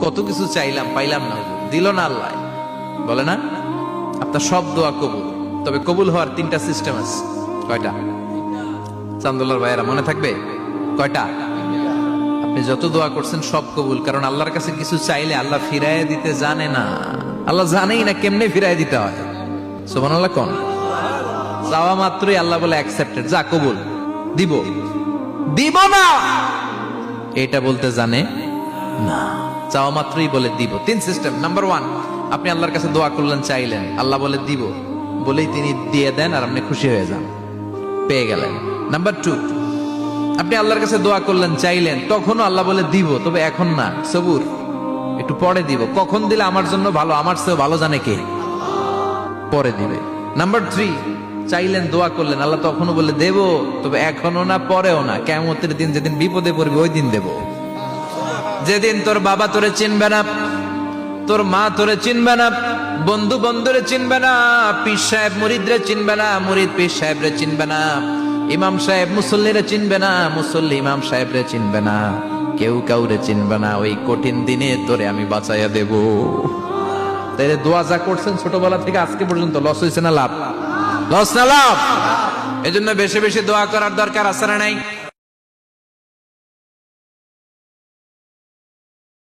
কত কিছু চাইলাম, পাইলাম না, দিল না আল্লাহ। বলে না আপনার সব দোয়া কবুল, তবে কবুল হওয়ার 3টা সিস্টেম আছে। কয়টা? চান্দুল্লাহর ভাইয়েরা মনে থাকবে কয়টা? আপনি যত দোয়া করছেন সব কবুল, কারণ আল্লাহর কাছে কিছু চাইলে আল্লাহ ফিরাইয়া দিতে জানে না। আল্লাহ জানেই না কেমনে ফিরাইয়া দিতে হয়। সুবহানাল্লাহ কোন? চাওয়া মাত্রই আল্লাহ বলে অ্যাকসেপ্টেড, যা কবুল, দিব দিব না এটা বলতে জানে না, চাওয়া মাত্রই বলে দিব। 3 সিস্টেম। নাম্বার 1, আপনি আল্লাহর কাছে দোয়া করলেন, চাইলেন, আল্লাহ বলে দিব, বলেই তিনি দিয়ে দেন আর আপনি খুশি হয়ে যান, পেয়ে গেলেন। নাম্বার 2, আপনি আল্লাহর কাছে দোয়া করলেন, চাইলেন, তখনও আল্লাহ বলে দিব, তবে এখন না, সবুর, একটু পরে দিব। কখন দিলে আমার জন্য ভালো, আমার চেয়ে ভালো জানে কে, পরে দিবে। নাম্বার 3, চাইলেন, দোয়া করলেন, আল্লাহ তখনও বলে দেব, তবে এখনো না, পরেও না, কিয়ামতের দিন যেদিন বিপদে পড়বে ওই দিন দেব। যেদিন তোর বাবা তোরে চিনবে না, তোর মা তোরে চিনবে না, বন্ধু বন্ধুরে চিনবে না, পীর সাহেব মুরিদরে চিনবে না, মুরিদ পীর সাহেবরে চিনবে না, ইমাম সাহেব মুসল্লিরে চিনবে না, মুসল্লি ইমাম সাহেবরে চিনবে না, কেউ কাউরে চিনবে না। ওই কঠিন দিনে তোরে আমি বাঁচাইয়া দেব। তাইলে দোয়া যা করছেন ছোটবেলা থেকে আজকে পর্যন্ত, লস হয়েছে না লাভ? লস না লাভ? এজন্য বেশি বেশি দোয়া করার দরকার আছে না নাই?